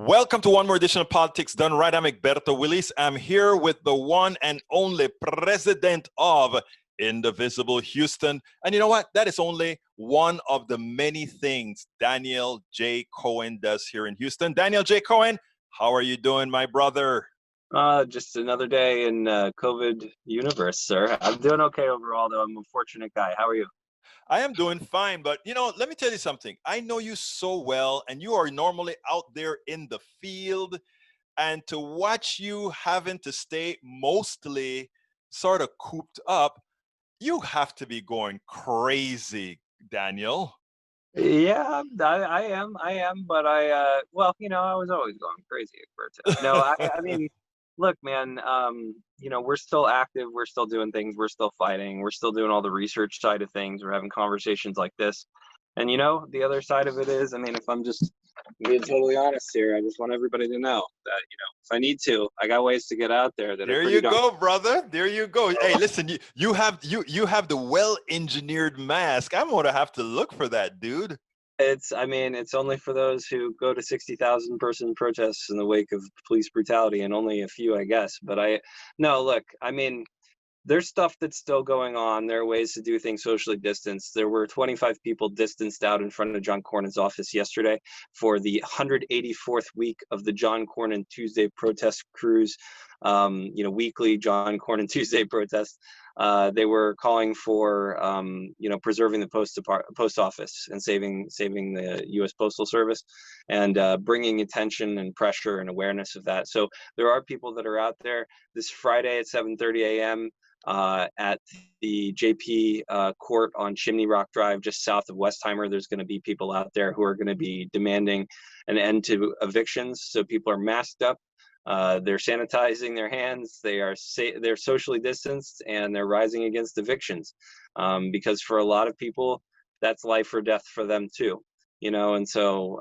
Welcome to one more edition of Politics Done Right. I'm Egberto Willis. I'm here with the one and only president of Indivisible Houston. And you know what? That is only one of the many things Daniel J. Cohen does here in Houston. Daniel J. Cohen, how are you doing, my brother? Just another day in COVID universe, sir. I'm doing okay overall, though. I'm a fortunate guy. How are you? I am doing fine, but let me tell you something. I know you so well, and you are normally out there in the field, and to watch you having to stay mostly sort of cooped up, you have to be going crazy, Daniel. Yeah, I am, but I was always going crazy at first. No, I mean, look, man, we're still active, we're still doing things, we're still fighting, we're still doing all the research side of things, we're having conversations like this. And the other side of it is, I mean, if I'm just being totally honest here, I just want everybody to know that, if I need to, I got ways to get out there that are There pretty you go, brother. There you go. Hey, listen, you have the well-engineered mask. I'm gonna have to look for that, dude. It's only for those who go to 60,000 person protests in the wake of police brutality, and only a few, I guess. But no, look, I mean, there's stuff that's still going on. There are ways to do things socially distanced. There were 25 people distanced out in front of John Cornyn's office yesterday for the 184th week of the John Cornyn Tuesday protest cruise, weekly John Cornyn Tuesday protest. They were calling for, preserving the post office and saving the U.S. Postal Service, and bringing attention and pressure and awareness of that. So there are people that are out there. This Friday at 7:30 a.m. At the JP court on Chimney Rock Drive, just south of Westheimer, there's going to be people out there who are going to be demanding an end to evictions. So people are masked up. They're sanitizing their hands. They're socially distanced, and they're rising against evictions, because for a lot of people, that's life or death for them too. And so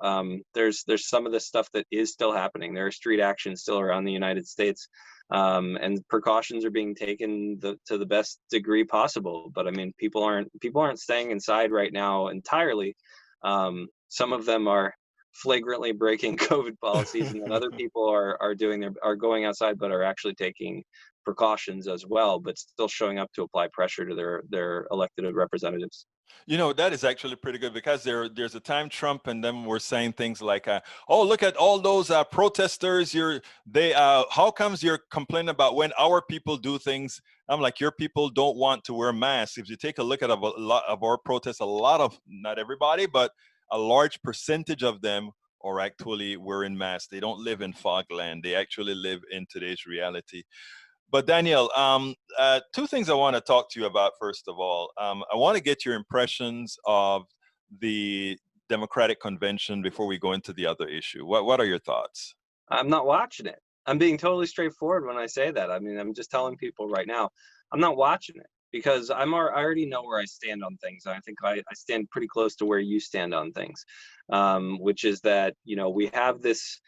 there's some of this stuff that is still happening. There are street actions still around the United States, and precautions are being taken to the best degree possible. But I mean, people aren't staying inside right now entirely. Some of them are flagrantly breaking COVID policies, and then other people are going outside, but are actually taking precautions as well, but still showing up to apply pressure to their elected representatives. That is actually pretty good, because there's a time Trump and them were saying things like, "Oh, look at all those protesters. How comes you're complaining about when our people do things?" I'm like, your people don't want to wear masks. If you take a look at a lot of our protests, not everybody, but a large percentage of them are actually wearing masks. They don't live in fogland. They actually live in today's reality. But Daniel, two things I want to talk to you about. First of all, I want to get your impressions of the Democratic Convention before we go into the other issue. What are your thoughts? I'm not watching it. I'm being totally straightforward when I say that. I mean, I'm just telling people right now, I'm not watching it, because I already know where I stand on things. I think I stand pretty close to where you stand on things, which is that, we have this,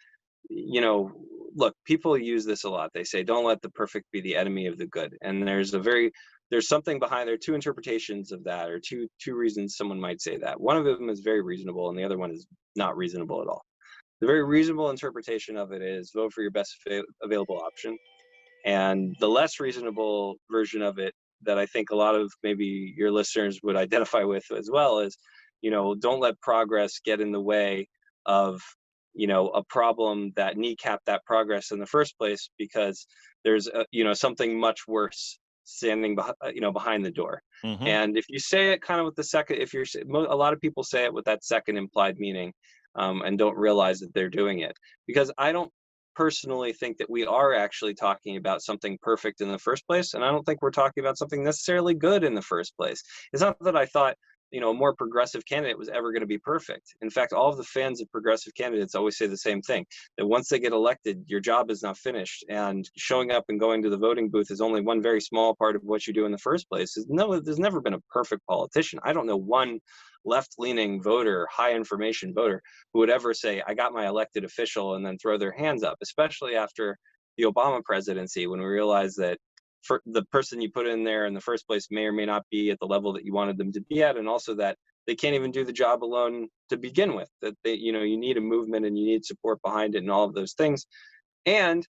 look, people use this a lot. They say, don't let the perfect be the enemy of the good. And there's something behind there, two interpretations of that, or two reasons someone might say that. One of them is very reasonable, and the other one is not reasonable at all. The very reasonable interpretation of it is vote for your best available option. And the less reasonable version of it, that I think a lot of maybe your listeners would identify with as well, is, don't let progress get in the way of, a problem that kneecapped that progress in the first place, because there's something much worse standing behind the door. Mm-hmm. And if you say it kind of with the second, a lot of people say it with that second implied meaning, and don't realize that they're doing it. Because I don't personally think that we are actually talking about something perfect in the first place, and I don't think we're talking about something necessarily good in the first place. It's not that I thought, a more progressive candidate was ever going to be perfect. In fact, all of the fans of progressive candidates always say the same thing, that once they get elected, your job is not finished, and showing up and going to the voting booth is only one very small part of what you do in the first place. There's never been a perfect politician. I don't know one left-leaning voter, high information voter, who would ever say, I got my elected official, and then throw their hands up, especially after the Obama presidency, when we realized that the person you put in there in the first place may or may not be at the level that you wanted them to be at, and also that they can't even do the job alone to begin with. That they, you need a movement and you need support behind it and all of those things. And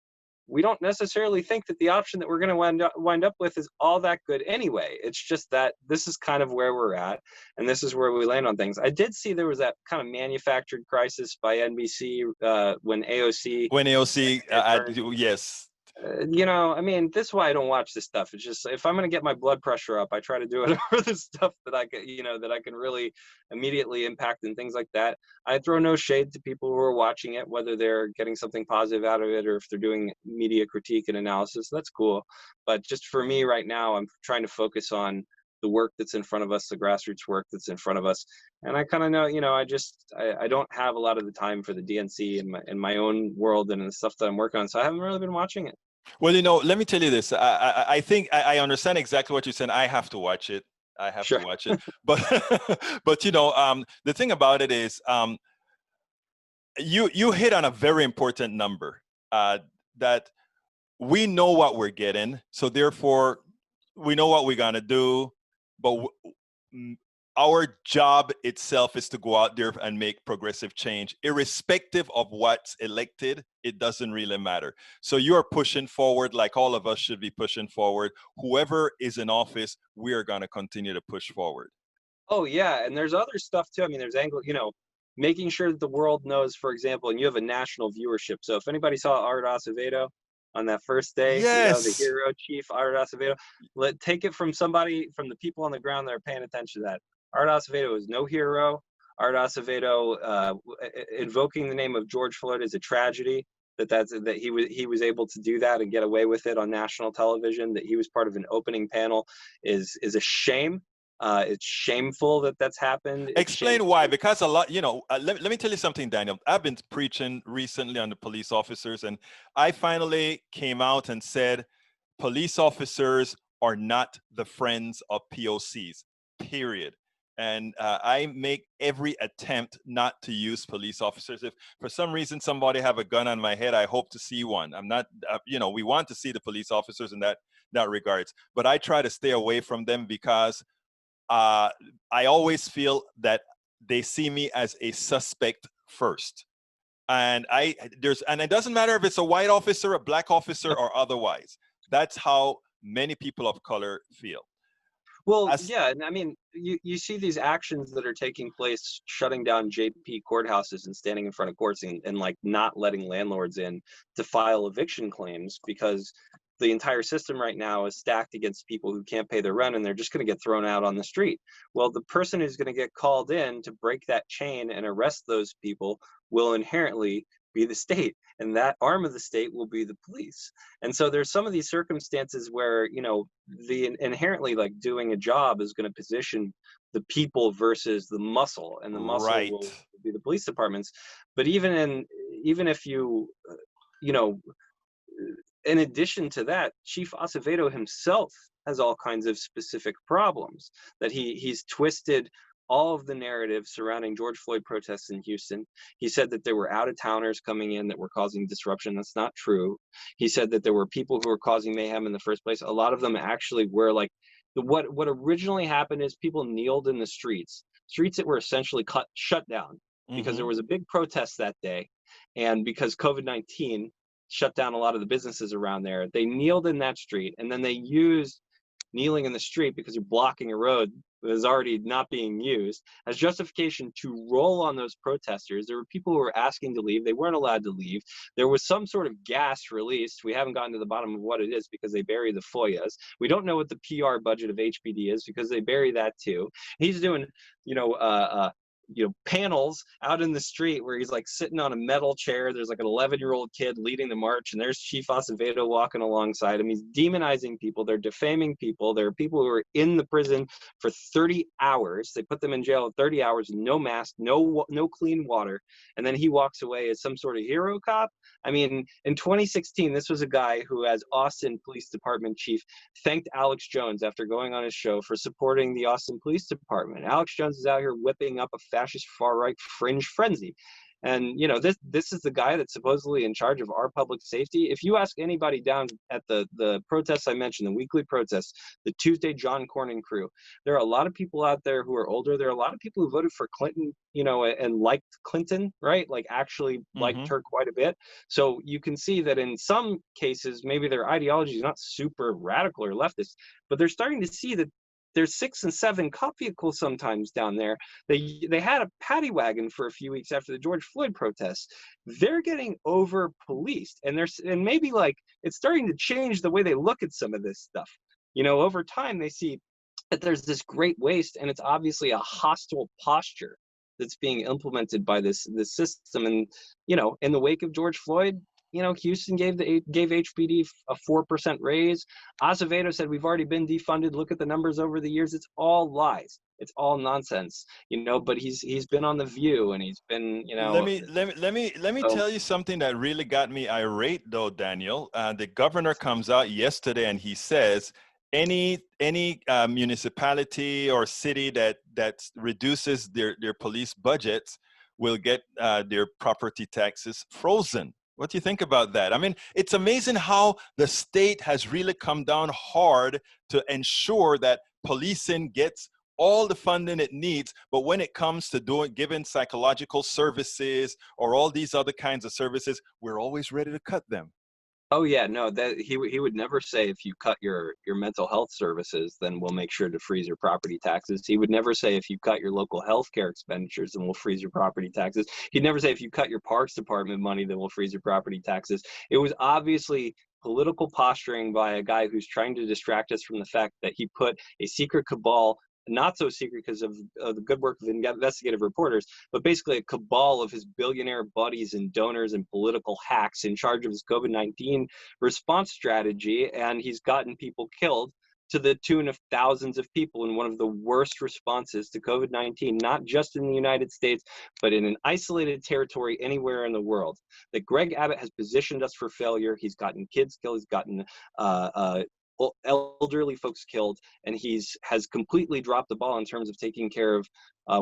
we don't necessarily think that the option that we're going to wind up with is all that good anyway. It's just that this is kind of where we're at, and this is where we land on things. I did see there was that kind of manufactured crisis by NBC when AOC. When AOC, yes. I mean, this is why I don't watch this stuff. It's just, if I'm going to get my blood pressure up, I try to do it over the stuff that I can, that I can really immediately impact and things like that. I throw no shade to people who are watching it, whether they're getting something positive out of it or if they're doing media critique and analysis. That's cool. But just for me right now, I'm trying to focus on the work that's in front of us, the grassroots work that's in front of us. And I kind of know, I don't have a lot of the time for the DNC in my own world and the stuff that I'm working on. So I haven't really been watching it. Well, let me tell you this. I think I understand exactly what you're saying. I have to watch it. I have Sure. to watch it. But, but the thing about it is, you hit on a very important number, that we know what we're getting. So therefore, we know what we're going to do. But our job itself is to go out there and make progressive change, irrespective of what's elected. It doesn't really matter. So you're pushing forward, like all of us should be pushing forward. Whoever is in office, we are going to continue to push forward. Oh yeah, and there's other stuff too. I mean, there's making sure that the world knows, for example, and you have a national viewership. So if anybody saw Art Acevedo on that first day, yes, the hero chief Art Acevedo, take it from the people on the ground that are paying attention to that. Art Acevedo is no hero. Art Acevedo invoking the name of George Floyd is a tragedy. That he was able to do that and get away with it on national television. That he was part of an opening panel is a shame. It's shameful that that's happened. Explain why, because a lot, let me tell you something, Daniel. I've been preaching recently on the police officers, and I finally came out and said, police officers are not the friends of POCs, period. And I make every attempt not to use police officers. If for some reason somebody have a gun on my head, I hope to see one. I'm not, we want to see the police officers in that regards, but I try to stay away from them because I always feel that they see me as a suspect first. And it doesn't matter if it's a white officer, a black officer, or otherwise. That's how many people of color feel. Well, yeah, and I mean, you see these actions that are taking place, shutting down JP courthouses and standing in front of courts and like not letting landlords in to file eviction claims because the entire system right now is stacked against people who can't pay their rent and they're just going to get thrown out on the street. Well, the person who's going to get called in to break that chain and arrest those people will inherently be the state, and that arm of the state will be the police. And so there's some of these circumstances where the inherently like doing a job is going to position the people versus the muscle, and the muscle right. will be the police departments. But even if you in addition to that, Chief Acevedo himself has all kinds of specific problems that he's twisted all of the narrative surrounding George Floyd protests in Houston. He said that there were out-of-towners coming in that were causing disruption. That's not true. He said that there were people who were causing mayhem in the first place. A lot of them actually were like, what originally happened is people kneeled in the streets that were essentially shut down because there was a big protest that day. And because COVID-19 shut down a lot of the businesses around there, they kneeled in that street, and then they used kneeling in the street because you're blocking a road that is already not being used as justification to roll on those protesters. There were people who were asking to leave. They weren't allowed to leave. There was some sort of gas released. We haven't gotten to the bottom of what it is because they bury the FOIAs. We don't know what the PR budget of HPD is because they bury that too. He's doing, panels out in the street where he's like sitting on a metal chair. There's like an 11-year-old kid leading the march, and there's Chief Acevedo walking alongside him. He's demonizing people. They're defaming people. There are people who are in the prison for 30 hours. They put them in jail 30 hours, no mask, no clean water. And then he walks away as some sort of hero cop. I mean, in 2016, this was a guy who, as Austin Police Department chief, thanked Alex Jones after going on his show for supporting the Austin Police Department. Alex Jones is out here whipping up a fascist far-right fringe frenzy. And this is the guy that's supposedly in charge of our public safety. If you ask anybody down at the protests I mentioned, the weekly protests, the Tuesday John Cornyn crew, there are a lot of people out there who are older. There are a lot of people who voted for Clinton, and liked Clinton, right? Like actually liked her quite a bit. So you can see that in some cases, maybe their ideology is not super radical or leftist, but they're starting to see that there's 6 and 7 cop vehicles sometimes down there. They had a paddy wagon for a few weeks after the George Floyd protests. They're getting over policed, and maybe like it's starting to change the way they look at some of this stuff. Over time they see that there's this great waste, and it's obviously a hostile posture that's being implemented by this system. And in the wake of George Floyd, Houston gave HPD a 4% raise. Azevedo said we've already been defunded. Look at the numbers over the years. It's all lies. It's all nonsense. But he's been on The View, and he's been Let me tell you something that really got me irate, though, Daniel. The governor comes out yesterday and he says any municipality or city that reduces their police budgets will get their property taxes frozen. What do you think about that? I mean, it's amazing how the state has really come down hard to ensure that policing gets all the funding it needs, but when it comes to giving psychological services or all these other kinds of services, we're always ready to cut them. Oh yeah, no, that he would never say if you cut your mental health services, then we'll make sure to freeze your property taxes. He would never say if you cut your local health care expenditures, then we'll freeze your property taxes. He'd never say if you cut your parks department money, then we'll freeze your property taxes. It was obviously political posturing by a guy who's trying to distract us from the fact that he put a secret cabal, not so secret because of the good work of investigative reporters, but basically a cabal of his billionaire buddies and donors and political hacks in charge of his COVID-19 response strategy. And he's gotten people killed to the tune of thousands of people in one of the worst responses to COVID-19, not just in the United States, but in an isolated territory anywhere in the world. That Greg Abbott has positioned us for failure. He's gotten kids killed. He's gotten elderly folks killed, and has completely dropped the ball in terms of taking care of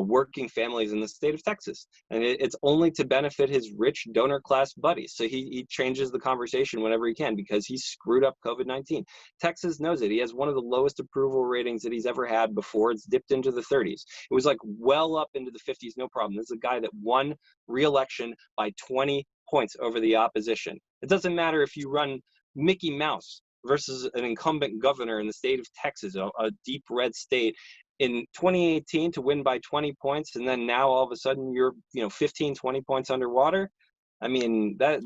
working families in the state of Texas. And it's only to benefit his rich donor class buddies. So he changes the conversation whenever he can because he screwed up COVID-19. Texas knows it. He has one of the lowest approval ratings that he's ever had before. It's dipped into the 30s. It was like well up into the 50s, no problem. This is a guy that won re-election by 20 points over the opposition. It doesn't matter if you run Mickey Mouse versus an incumbent governor in the state of Texas, a deep red state, in 2018 to win by 20 points, and then now all of a sudden you're 15, 20 points underwater. I mean, that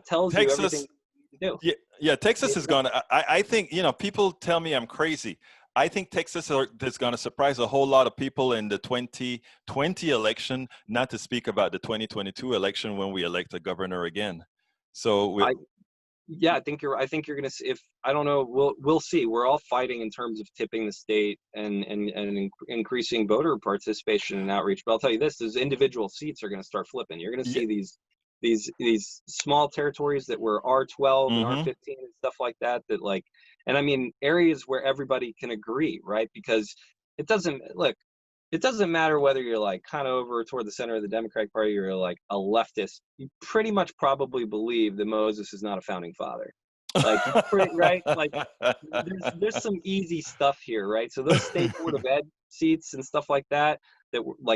tells Texas, you everything you do. Yeah, Texas is gonna. I think people tell me I'm crazy. I think Texas is going to surprise a whole lot of people in the 2020 election, not to speak about the 2022 election when we elect a governor again. So yeah, I think you're going to see. If I don't know, we'll see. We're all fighting in terms of tipping the state and increasing voter participation and outreach. But I'll tell you this: those individual seats are going to start flipping. You're going to see these small territories that were R12 and R15 and stuff like that. And I mean areas where everybody can agree, right? Because it doesn't matter whether you're like kind of over toward the center of the Democratic Party or like a leftist. You pretty much probably believe that Moses is not a founding father. Like, right? Like, there's some easy stuff here, right? So those state board of ed seats and stuff like that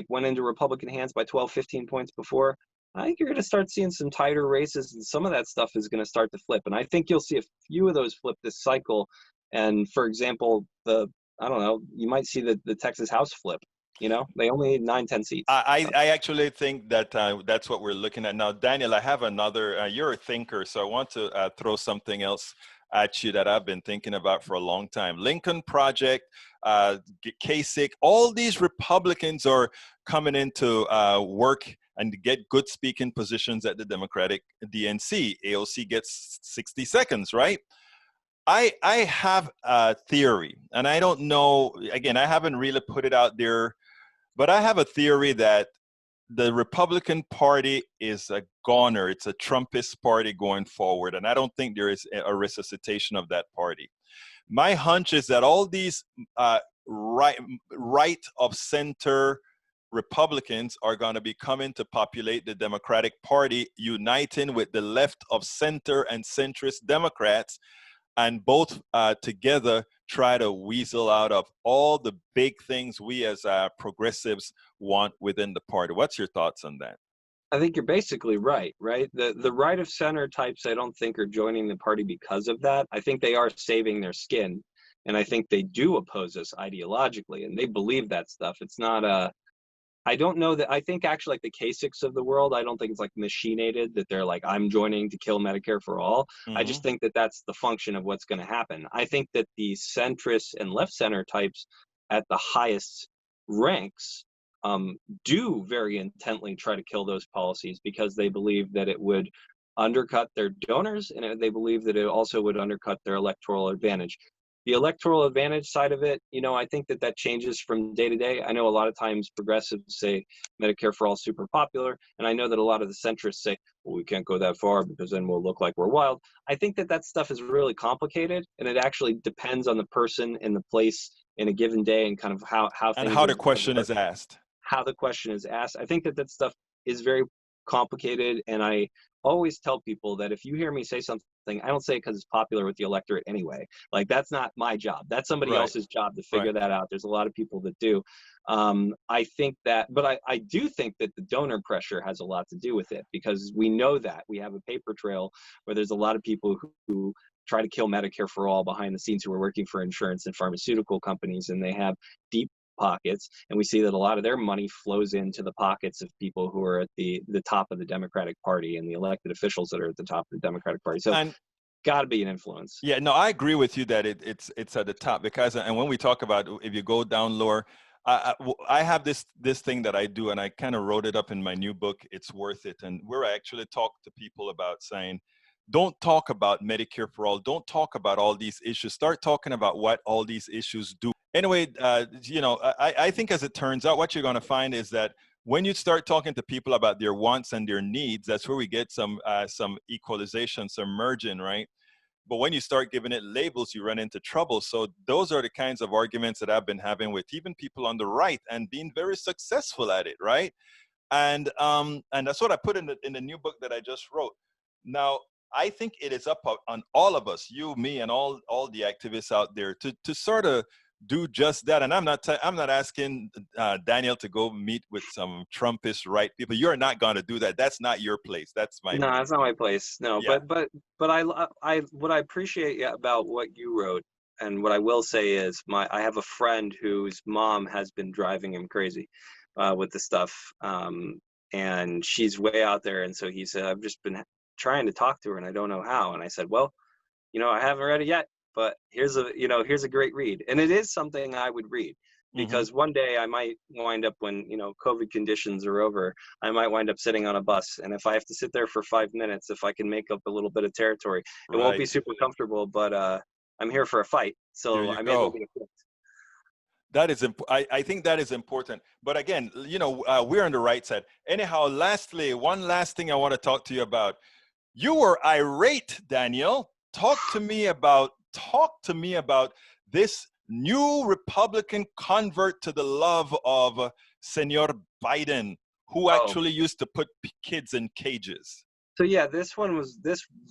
went into Republican hands by 12, 15 points before. I think you're going to start seeing some tighter races, and some of that stuff is going to start to flip. And I think you'll see a few of those flip this cycle. And for example, I don't know, you might see the Texas House flip. They only need 9-10 seats. I actually think that that's what we're looking at now. Daniel, I have another, you're a thinker, so I want to throw something else at you that I've been thinking about for a long time. Lincoln Project, Kasich, all these Republicans are coming into work and get good speaking positions at the Democratic DNC. AOC gets 60 seconds, right? I have a theory, and I don't know, again, I haven't really put it out there, but I have a theory that the Republican Party is a goner. It's a Trumpist party going forward, and I don't think there is a resuscitation of that party. My hunch is that all these right of center Republicans are going to be coming to populate the Democratic Party, uniting with the left of center and centrist Democrats, and both together try to weasel out of all the big things we as progressives want within the party. What's your thoughts on that? I think you're basically right, right? The right of center types, I don't think are joining the party because of that. I think they are saving their skin, and I think they do oppose us ideologically, and they believe that stuff. It's not I don't know that. I think actually like the Kasicks of the world, I don't think it's like machinated that they're like, I'm joining to kill Medicare for all. I just think that that's the function of what's going to happen. I think that the centrist and left center types at the highest ranks do very intently try to kill those policies because they believe that it would undercut their donors, and they believe that it also would undercut their electoral advantage. The electoral advantage side of it, I think that that changes from day to day. I know a lot of times progressives say Medicare for all is super popular, and I know that a lot of the centrists say, well, we can't go that far because then we'll look like we're wild. I think that that stuff is really complicated, and it actually depends on the person and the place in a given day and kind of how And things how are, the question is asked. how the question is asked. I think that that stuff is very complicated, and I always tell people that if you hear me say something, I don't say it because it's popular with the electorate anyway. Like, that's not my job. That's somebody else's job to figure that out. There's a lot of people that do. I think that, but I do think that the donor pressure has a lot to do with it, because we know that we have a paper trail where there's a lot of people who try to kill Medicare for all behind the scenes, who are working for insurance and pharmaceutical companies, and they have deep pockets, and we see that a lot of their money flows into the pockets of people who are at the top of the Democratic Party and the elected officials that are at the top of the Democratic Party. So got to be an influence. Yeah, no, I agree with you that it's at the top, because, and when we talk about, if you go down lower, I have this thing that I do, and I kind of wrote it up in my new book, It's Worth It, and where I actually talk to people about saying, don't talk about Medicare for all, don't talk about all these issues, start talking about what all these issues do. Anyway, I think, as it turns out, what you're going to find is that when you start talking to people about their wants and their needs, that's where we get some equalization, some merging, right? But when you start giving it labels, you run into trouble. So those are the kinds of arguments that I've been having with even people on the right, and being very successful at it, right? And that's what I put in the new book that I just wrote. Now, I think it is up on all of us, you, me, and all the activists out there, to sort of do just that. And I'm not asking Daniel to go meet with some Trumpist right people. You're not going to do that. That's not your place. That's my No, place. that's not my place. No, Yeah. but I what I appreciate about what you wrote, and what I will say is, I have a friend whose mom has been driving him crazy with the stuff, and she's way out there. And so he said, I've just been trying to talk to her, and I don't know how. And I said, well, I haven't read it yet, but here's a great read. And it is something I would read, because one day I might wind up, when, COVID conditions are over, I might wind up sitting on a bus. And if I have to sit there for 5 minutes, if I can make up a little bit of territory, it won't be super comfortable, but I'm here for a fight. So I may as well be equipped. That is, I think that is important. But again, we're on the right side. Anyhow, lastly, one last thing I want to talk to you about. You were irate, Daniel. Talk to me about this new Republican convert to the love of Senor Biden, who actually used to put kids in cages. So yeah, this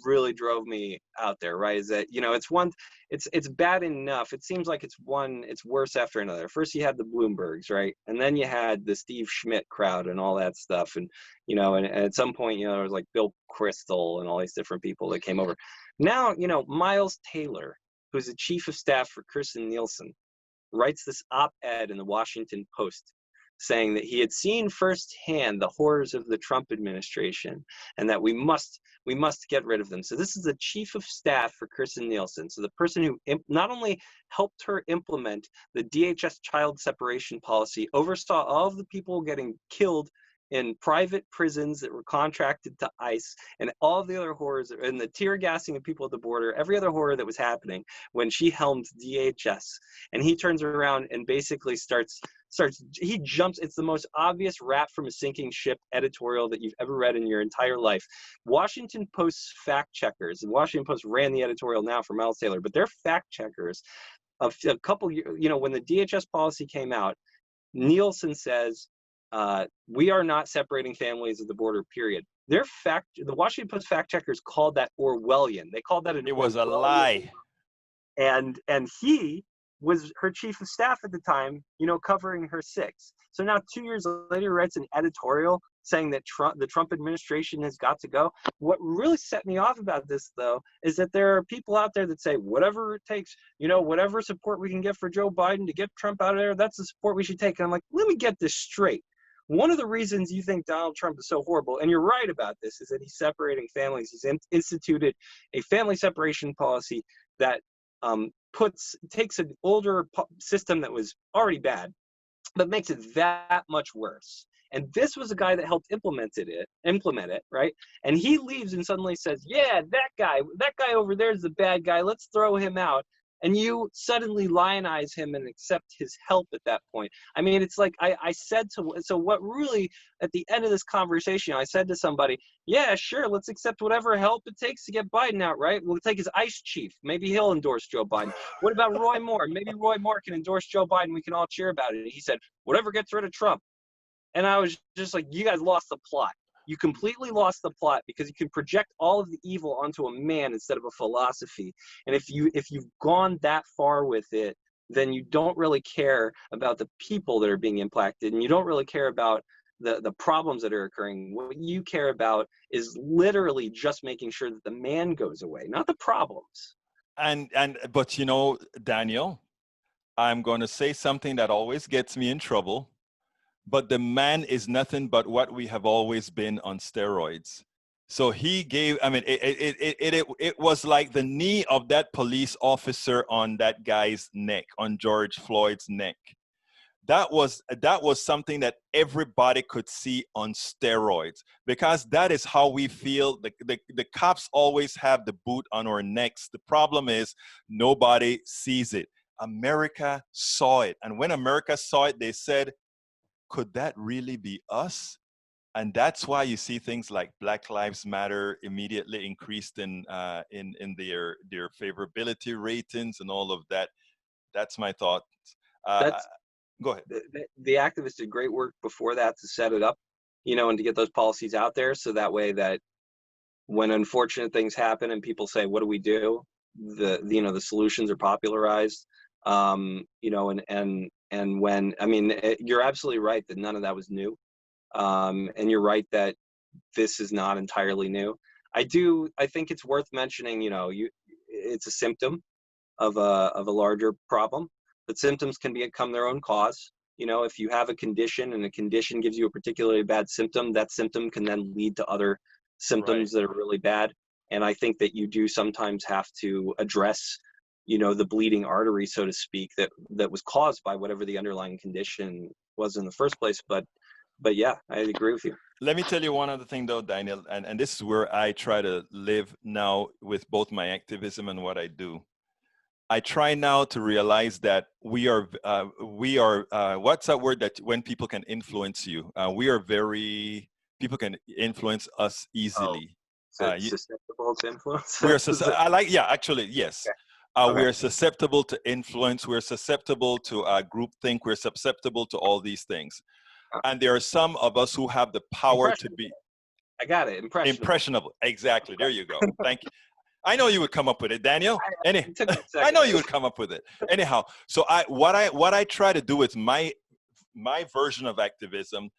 really drove me out there, right? Is that, it's bad enough. It seems like it's worse after another. First you had the Bloombergs, right? And then you had the Steve Schmidt crowd and all that stuff. And, and at some point, there was like Bill Kristol and all these different people that came over. Now, Miles Taylor, who's the chief of staff for Kirstjen Nielsen, writes this op-ed in the Washington Post, saying that he had seen firsthand the horrors of the Trump administration, and that we must get rid of them. So this is the chief of staff for Kirstjen Nielsen. So the person who not only helped her implement the DHS child separation policy, oversaw all of the people getting killed in private prisons that were contracted to ICE, and all of the other horrors, and the tear gassing of people at the border, every other horror that was happening when she helmed DHS. And he turns around and basically he jumps. It's the most obvious rap from a sinking ship editorial that you've ever read in your entire life. Washington Post's fact checkers, and Washington Post ran the editorial now for Miles Taylor, but their fact checkers, a couple years, when the DHS policy came out, Nielsen says, we are not separating families at the border, period. The Washington Post fact checkers called that Orwellian. They called that an It was a Orwellian, lie. and he was her chief of staff at the time, covering her six. So now 2 years later, he writes an editorial saying that the Trump administration has got to go. What really set me off about this, though, is that there are people out there that say whatever it takes, whatever support we can get for Joe Biden to get Trump out of there, that's the support we should take. And I'm like, let me get this straight. One of the reasons you think Donald Trump is so horrible, and you're right about this, is that he's separating families. He's instituted a family separation policy that takes an older system that was already bad, but makes it that much worse. And this was a guy that helped implement it, right? And he leaves and suddenly says, yeah, that guy over there is the bad guy. Let's throw him out. And you suddenly lionize him and accept his help at that point. I mean, it's like so what really, at the end of this conversation, I said to somebody, yeah, sure, let's accept whatever help it takes to get Biden out, right? We'll take his ICE chief. Maybe he'll endorse Joe Biden. What about Roy Moore? Maybe Roy Moore can endorse Joe Biden. We can all cheer about it. He said, whatever gets rid of Trump. And I was just like, you guys lost the plot. You completely lost the plot because you can project all of the evil onto a man instead of a philosophy. And if you've gone that far with it, then you don't really care about the people that are being impacted, and you don't really care about the problems that are occurring. What you care about is literally just making sure that the man goes away, not the problems. But Daniel, I'm going to say something that always gets me in trouble. But the man is nothing but what we have always been on steroids. So he gave, I mean, it was like the knee of that police officer on that guy's neck, on George Floyd's neck. That was something that everybody could see on steroids, because that is how we feel. The cops always have the boot on our necks. The problem is nobody sees it. America saw it. And when America saw it, they said, could that really be us? And that's why you see things like Black Lives Matter immediately increased in their favorability ratings and all of that. That's my thought. Go ahead. The activists did great work before that to set it up, and to get those policies out there, so that way that when unfortunate things happen and people say, what do we do? The solutions are popularized. And when, I mean, you're absolutely right that none of that was new. And you're right that this is not entirely new. I think it's worth mentioning, it's a symptom of a larger problem, but symptoms can become their own cause. If you have a condition and a condition gives you a particularly bad symptom, that symptom can then lead to other symptoms that are really bad. And I think that you do sometimes have to address the bleeding artery, so to speak, that was caused by whatever the underlying condition was in the first place. But yeah, I agree with you. Let me tell you one other thing though, Daniel, and this is where I try to live now with both my activism and what I do. I try now to realize that we are what's that word that when people can influence you? People can influence us easily. Susceptible to influence? Actually, yes. Okay. We're susceptible to influence. We're susceptible to groupthink. We're susceptible to all these things. And there are some of us who have the power to be. I got it. Impressionable. Exactly. There you go. Thank you. I know you would come up with it, Daniel. I know you would come up with it. Anyhow, so what I try to do with my version of activism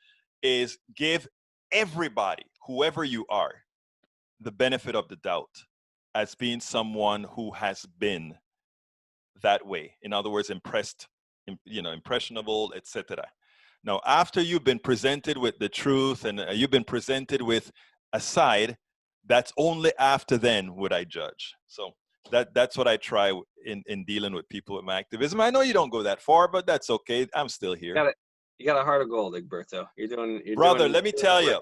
is give everybody, whoever you are, the benefit of the doubt as being someone who has been that way. In other words, impressionable, etc. Now, after you've been presented with the truth and you've been presented with a side, that's only after then would I judge. So that's what I try in dealing with people with my activism. I know you don't go that far, but that's okay. I'm still here. You got a heart of gold, Egberto. Brother, let me tell you,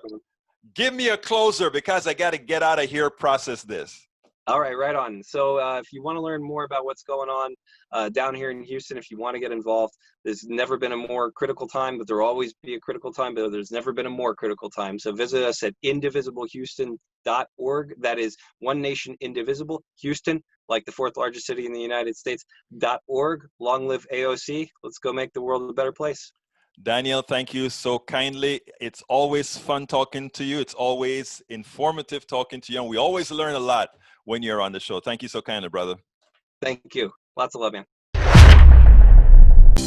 give me a closer because I got to get out of here, process this. All right, right on. So if you want to learn more about what's going on down here in Houston, if you want to get involved, there's never been a more critical time, but there'll always be a critical time, but there's never been a more critical time. So visit us at indivisiblehouston.org. That is One Nation Indivisible, Houston, like the 4th largest city in the United States, .org. Long live AOC. Let's go make the world a better place. Daniel, thank you so kindly. It's always fun talking to you. It's always informative talking to you. And we always learn a lot when you're on the show. Thank you so kindly, brother. Thank you. Lots of love, man.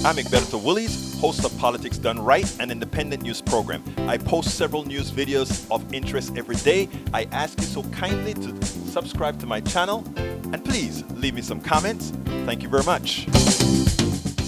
I'm Egberto Willies, host of Politics Done Right, an independent news program. I post several news videos of interest every day. I ask you so kindly to subscribe to my channel and please leave me some comments. Thank you very much.